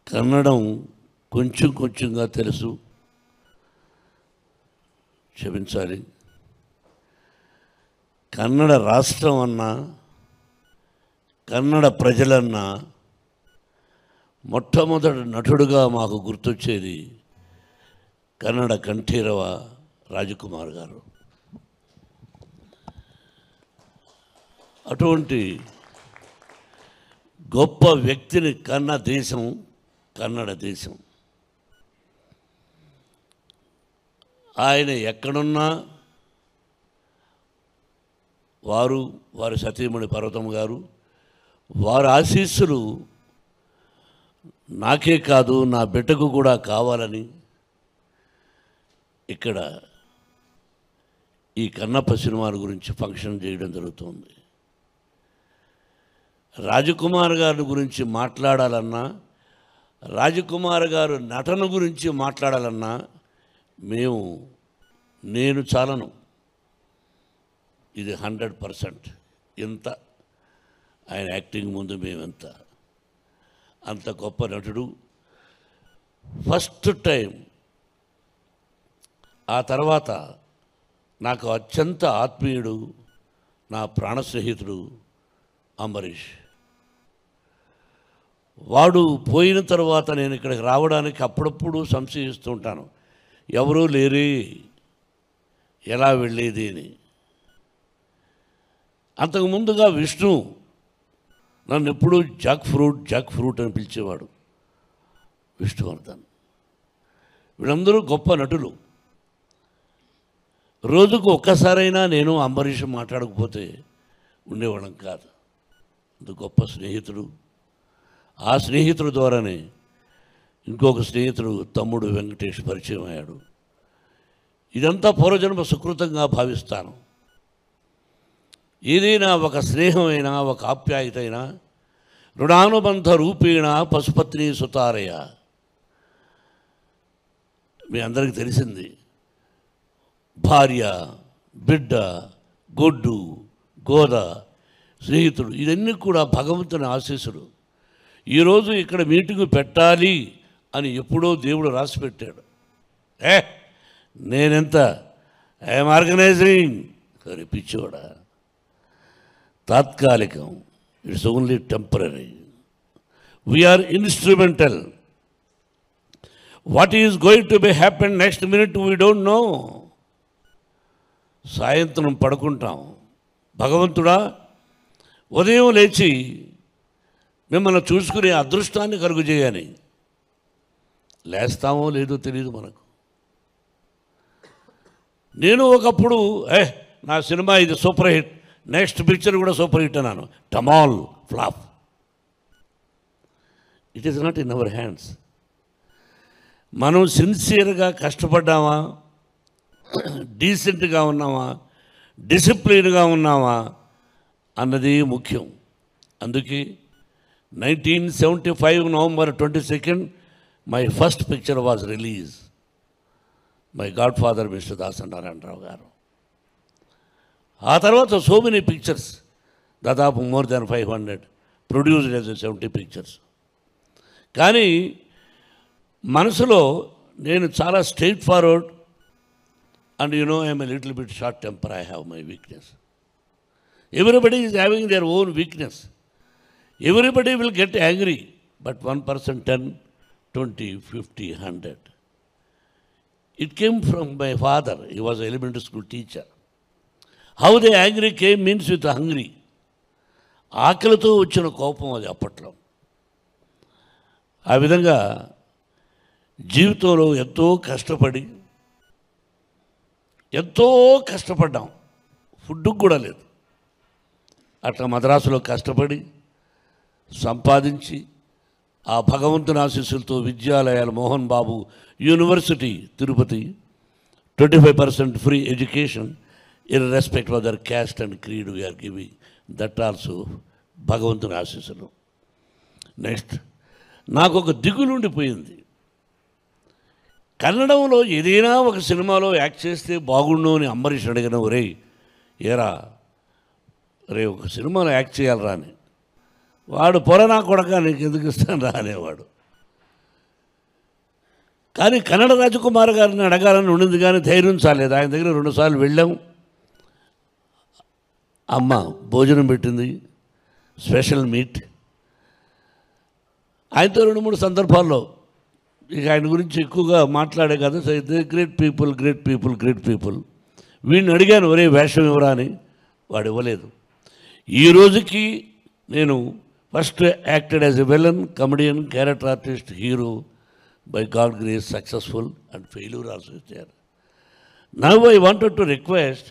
కన్నడం కొంచెం కొంచెంగా తెలుసు, క్షమించాలి. కన్నడ రాష్ట్రం అన్నా, కన్నడ ప్రజలన్నా మొట్టమొదటి నటుడుగా మాకు గుర్తొచ్చేది కన్నడ కంఠీరవ రాజకుమార్ గారు. అటువంటి గొప్ప వ్యక్తిని కన్న దేశం కన్నడ దేశం. ఆయన ఎక్కడున్నా వారి సతీమణి పర్వతం గారు, వారి ఆశీస్సులు నాకే కాదు నా బిడ్డకు కూడా కావాలని ఇక్కడ ఈ కన్నప్ప సినిమాల గురించి ఫంక్షన్ చేయడం జరుగుతుంది. రాజకుమార్ గారి గురించి మాట్లాడాలన్నా, రాజకుమార్ గారు నటన గురించి మాట్లాడాలన్నా నేను చాలను. ఇది 100%. ఎంత ఆయన యాక్టింగ్ ముందు మేమెంత, అంత గొప్ప నటుడు. ఫస్ట్ టైం ఆ తర్వాత నాకు అత్యంత ఆత్మీయుడు, నా ప్రాణ స్నేహితుడు అంబరీష్. వాడు పోయిన తర్వాత నేను ఇక్కడికి రావడానికి అప్పుడప్పుడు సంశయిస్తూ ఉంటాను, ఎవరూ లేరే, ఎలా వెళ్ళేది అని. అంతకు ముందుగా విష్ణు నన్ను ఎప్పుడూ జాక్ ఫ్రూట్ అని పిలిచేవాడు, విష్ణువర్ధన్. వీళ్ళందరూ గొప్ప నటులు. రోజుకు ఒక్కసారైనా నేను అంబరీష్ మాట్లాడకపోతే ఉండేవాళ్ళం కాదు. అంత గొప్ప స్నేహితుడు. ఆ స్నేహితుడి ద్వారానే ఇంకొక స్నేహితుడు తమ్ముడు వెంకటేష్ పరిచయం అయ్యాడు. ఇదంతా పూర్వజన్మ సుకృతంగా భావిస్తాను. ఏదైనా ఒక స్నేహమైనా, ఒక ఆప్యాయత అయినా రుణానుబంధ రూపేణ పశుపత్ని సుతారయ. మీ అందరికీ తెలిసింది, భార్య, బిడ్డ, గొడ్డు, గోద, స్నేహితుడు, ఇవన్నీ కూడా భగవంతుని ఆశీస్సులు. ఈరోజు ఇక్కడ మీటింగు పెట్టాలి అని ఎప్పుడో దేవుడు రాసిపెట్టాడు. నేనెంత ఐఎమ్ ఆర్గనైజింగ్ అని పిచ్చోడా. తాత్కాలికం, it's only temporary. We are instrumental. What is going to be happen next minute we don't know. సాయంత్రం పడుకుంటాం, భగవంతుడా ఉదయం లేచి మిమ్మల్ని చూసుకునే అదృష్టాన్ని కలుగు చేయని. లేస్తామో లేదో తెలియదు మనకు. నేను ఒకప్పుడు నా సినిమా ఇది సూపర్ హిట్, నెక్స్ట్ పిక్చర్ కూడా సూపర్ హిట్ అన్నాను. Total flop. It is not in our hands. మనం సిన్సియర్గా కష్టపడ్డామా, డీసెంట్గా ఉన్నామా, డిసిప్లిన్గా ఉన్నామా అన్నది ముఖ్యం. అందుకే 1975 November 22nd my first picture was release. My God father mister Dasa Narayana Rao గారు. ఆ తర్వాత సో మెనీ పిక్చర్స్, దాదాపు more than 500 produced as 70 pictures. కానీ మనసులో నేను చాలా straight forward, and you know I am a little bit short temper. I have my weakness. Everybody is having their own weakness. Everybody will get angry, but one person 10, 20, 50, 100. It came from my father. He was an elementary school teacher. How the angry came means with hungry. ఆకలితో వచ్చిన కోపం అది అప్పట్లో. ఆ విధంగా జీవితంలో ఎంతో కష్టపడ్డాం. ఫుడ్కు కూడా లేదు. అట్లా మద్రాసులో కష్టపడి సంపాదించి ఆ భగవంతుని ఆశీస్సులతో విద్యాలయాలు, Mohan Babu university Tirupati, 25% free education irrespective of their caste and creed we are giving. That also భగవంతుని ఆశీస్సులు. నెక్స్ట్ నాకు ఒక దిగులుండిపోయింది. కన్నడంలో ఏదైనా ఒక సినిమాలో యాక్ట్ చేస్తే బాగుండు అని అంబరీష్ అడిగిన, ఏరా ఒక సినిమాలో యాక్ట్ చేయాలరా అని. వాడు పొరనా కొడక నీకు ఎందుకు ఇస్తాను రా అనేవాడు. కానీ కన్నడ రాజకుమార్ గారిని అడగాలని ఉండింది, కానీ ధైర్యం చాలేదు. ఆయన దగ్గర 2 సార్లు వెళ్ళాం. అమ్మ భోజనం పెట్టింది, స్పెషల్ మీట్. ఆయనతో 2-3 సందర్భాల్లో ఇక ఆయన గురించి ఎక్కువగా మాట్లాడే కదా. Great people, great people, great people. వీడిని అడిగాను, ఒరే వేషం ఇవ్వరా అని. వాడు ఇవ్వలేదు. ఈ రోజుకి నేను first acted as a villain, comedian, character artist, hero. By God grace, successful and failure also is there. Now I wanted to request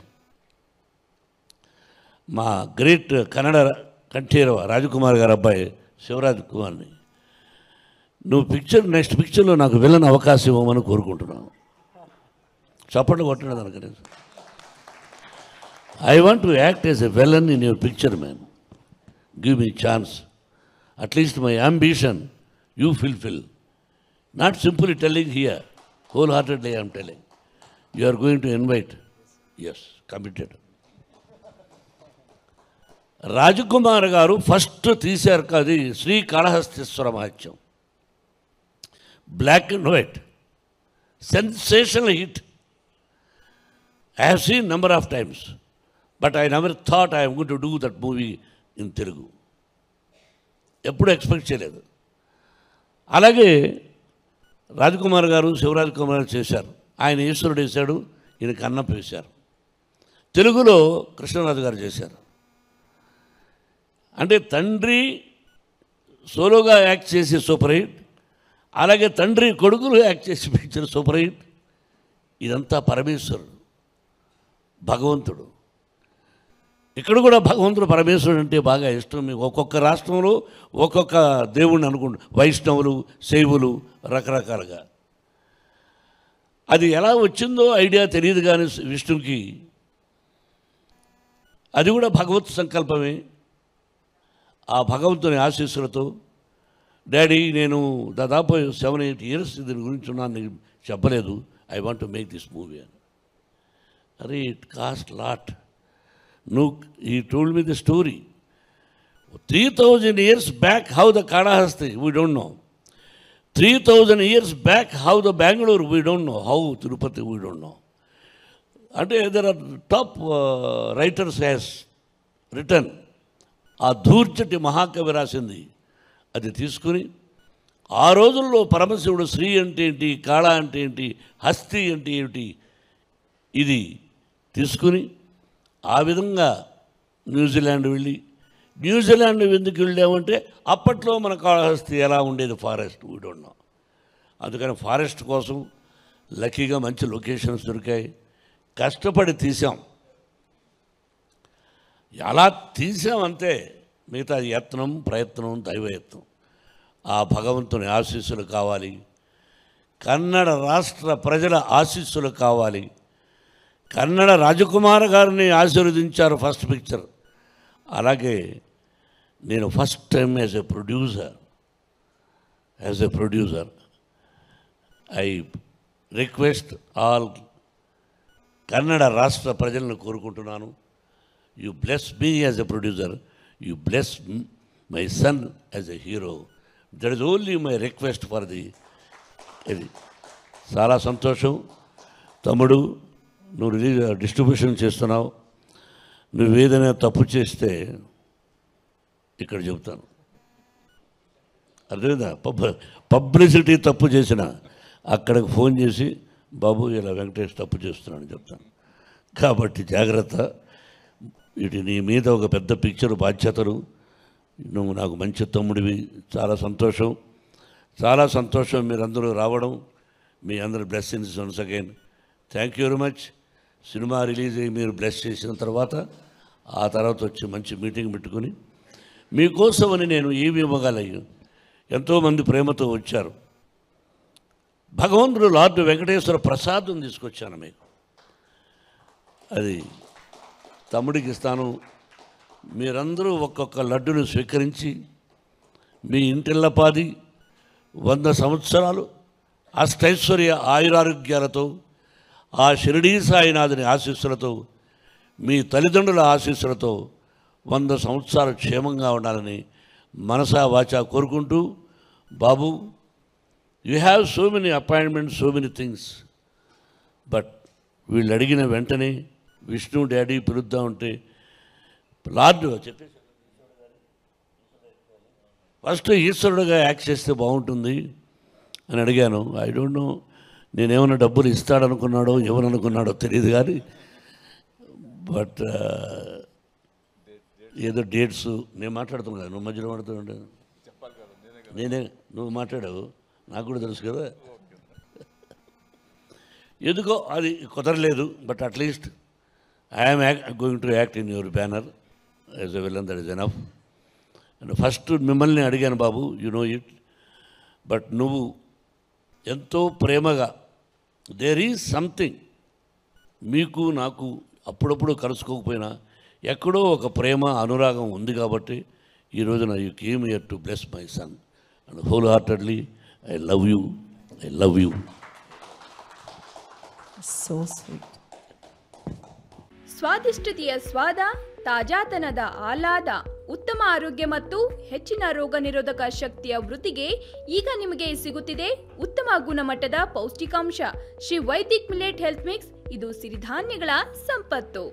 మా గ్రేట్ కన్నడ కంఠీరవ రాజకుమార్ గారు అబ్బాయి శివరాజ్ కుమార్ని, నువ్వు నెక్స్ట్ పిక్చర్లో నాకు విలన్ అవకాశం ఇవ్వమని కోరుకుంటున్నాను. చప్పట్లు కొట్టండి దానికి. I want to act as a villain in your picture man. Give me chance. At least my ambition you fulfil. Not simply telling here, wholeheartedly I am telling. You are going to invite. Yes, committed. Rajkumar గారు first తీశారు కాదు Sri Kalahasteeswara Mahatyam. Black and white, sensational hit. I have seen number of times, but I never thought I am going to do that movie in Telugu. ఎప్పుడు expect చేయలేదు. అలాగే రాజకుమార్ గారు శివరాజ్ కుమార్ చేశారు. ఆయన ఈశ్వరుడు వేశాడు, ఈయన కన్నప్ప వేశారు. తెలుగులో కృష్ణరాజు గారు చేశారు. అంటే తండ్రి సోలోగా యాక్ట్ చేసి సూపర్ హిట్, అలాగే తండ్రి కొడుకులు యాక్ట్ చేసి పిక్చర్ సూపర్ హిట్. ఇదంతా పరమేశ్వరుడు, భగవంతుడు. ఇక్కడ కూడా భగవంతుడు పరమేశ్వరుడు అంటే బాగా ఇష్టం. మీకు ఒక్కొక్క రాష్ట్రంలో ఒక్కొక్క దేవుణ్ణి అనుకుంటు, వైష్ణవులు, శైవులు, రకరకాలుగా. అది ఎలా వచ్చిందో ఐడియా తెలియదు, కానీ విష్ణుకి అది కూడా భగవత్ సంకల్పమే. ఆ భగవంతుని ఆశీస్సులతో డాడీ నేను దాదాపు 7-8 years దీని గురించి ఉన్నాను, నీకు చెప్పలేదు. I want to make this movie అని. అరే it cost lot. He told me the story. 3,000 years back, how the Kadahasti, we don't know. 3,000 years back, how the Bangalore, we don't know. How Tirupati, we don't know. And there are top writers has written. ఆ ధూర్చటి మహాకవి రాసింది. అది తీసుకుని ఆ రోజుల్లో పరమశివుడు శ్రీ అంటే ఏంటి, కాళ అంటే ఏంటి, హస్తి అంటే ఏమిటి, ఇది తీసుకుని ఆ విధంగా న్యూజిలాండ్ వెళ్ళి, న్యూజిలాండ్ ఎందుకు వెళ్ళామంటే అప్పట్లో మన కాళహస్తి ఎలా ఉండేది, ఫారెస్ట్, వీ డోంట్ నో. అందుకని ఫారెస్ట్ కోసం లక్కీగా మంచి లొకేషన్స్ దొరికాయి. కష్టపడి తీసాం. ఎలా తీసామంతే, మిగతా యత్నం, ప్రయత్నం, దైవయత్నం. ఆ భగవంతుని ఆశీస్సులు కావాలి, కన్నడ రాష్ట్ర ప్రజల ఆశీస్సులు కావాలి. కన్నడ రాజకుమార్ గారిని ఆశీర్వదించారు ఫస్ట్ పిక్చర్. అలాగే నేను first time as a producer I request all Kannada రాష్ట్ర ప్రజలను కోరుకుంటున్నాను, you bless me as a producer, you bless my son as a hero. That is only my request for the. ఇది చాలా సంతోషం. తమ్ముడు, నువ్వు డిస్ట్రిబ్యూషన్ చేస్తున్నావు. నువ్వు ఏదైనా తప్పు చేస్తే ఇక్కడ చెబుతాను. అదేదా పబ్లిసిటీ తప్పు చేసిన అక్కడికి ఫోన్ చేసి బాబు ఇలా వెంకటేష్ తప్పు చేస్తున్నాడని చెప్తాను. కాబట్టి జాగ్రత్త. ఇటు నీ మీద ఒక పెద్ద పిక్చర్ బాధ్యతలు. నువ్వు నాకు మంచి తమ్ముడివి. చాలా సంతోషం, చాలా సంతోషం మీరందరూ రావడం. మీ అందరి blessings once again. Thank you very much. Cinema release అయ్యి మీరు బ్లెస్ చేసిన తర్వాత ఆ తర్వాత వచ్చి మంచి మీటింగ్ పెట్టుకుని మీకోసమని నేను ఏమి ఇవ్వగలను. ఎంతోమంది ప్రేమతో వచ్చారు. భగవంతుడు లార్డ్ వెంకటేశ్వర ప్రసాదం తీసుకొచ్చాను మీకు. అది తమ్ముడికి ఇస్తాను. మీరందరూ ఒక్కొక్క లడ్డును స్వీకరించి మీ ఇంటిల్లపాది 100 సంవత్సరాలు అష్టైశ్వర్య ఆయురారోగ్యాలతో, ఆ షిరిడీ సాయినాథుని ఆశీస్సులతో, మీ తల్లిదండ్రుల ఆశీస్సులతో 100 సంవత్సరాలు క్షేమంగా ఉండాలని మనసా వాచా కోరుకుంటూ, Babu you have so many appointments, so many things, but వీళ్ళు అడిగిన వెంటనే విష్ణు డాడీ పిలుద్దాం ఉంటే లార్డ్ చెప్పేసి ఫస్ట్ ఈశ్వరుడుగా యాక్ట్ చేస్తే బాగుంటుంది అని అడిగాను. ఐ డోంట్ నో, నేనేమన్నా డబ్బులు ఇస్తాడనుకున్నాడో ఎవరనుకున్నాడో తెలియదు కానీ, బట్ ఏదో డేట్స్ నేను మాట్లాడుతున్నాను కదా, నువ్వు మధ్యలో మాట్లాడుతుంటే నేనే, నువ్వు మాట్లాడావు, నాకు కూడా తెలుసు కదా. ఎందుకో అది కుదరలేదు, but at least I'm going to act in your banner as a villain, that is enough. And first మిమ్మల్ని అడిగాను బాబు, యు నో ఇట్, బట్ నువ్వు ఎంతో ప్రేమగా, దేర్ ఈజ్ సంథింగ్, మీకు నాకు అప్పుడప్పుడు కలుసుకోకపోయినా ఎక్కడో ఒక ప్రేమ అనురాగం ఉంది కాబట్టి ఈ రోజున you came here to bless my son and whole heartedly I love you, I love you. So sweet. ಸ್ವಾದಿಷ್ಟತೆಯ ಸ್ವಾದ, ತಾಜಾತನದ ಆಹ್ಲಾದ, ಉತ್ತಮ ಆರೋಗ್ಯ ಮತ್ತು ಹೆಚ್ಚಿನ ರೋಗ ನಿರೋಧಕ ಶಕ್ತಿಯ ವೃದ್ಧಿಗೆ ಈಗ ನಿಮಗೆ ಸಿಗುತ್ತಿದೆ ಉತ್ತಮ ಗುಣಮಟ್ಟದ ಪೌಷ್ಟಿಕಾಂಶ Shri Vaidik millet health mix. ಇದು ಸಿರಿಧಾನ್ಯಗಳ ಸಂಪತ್ತು.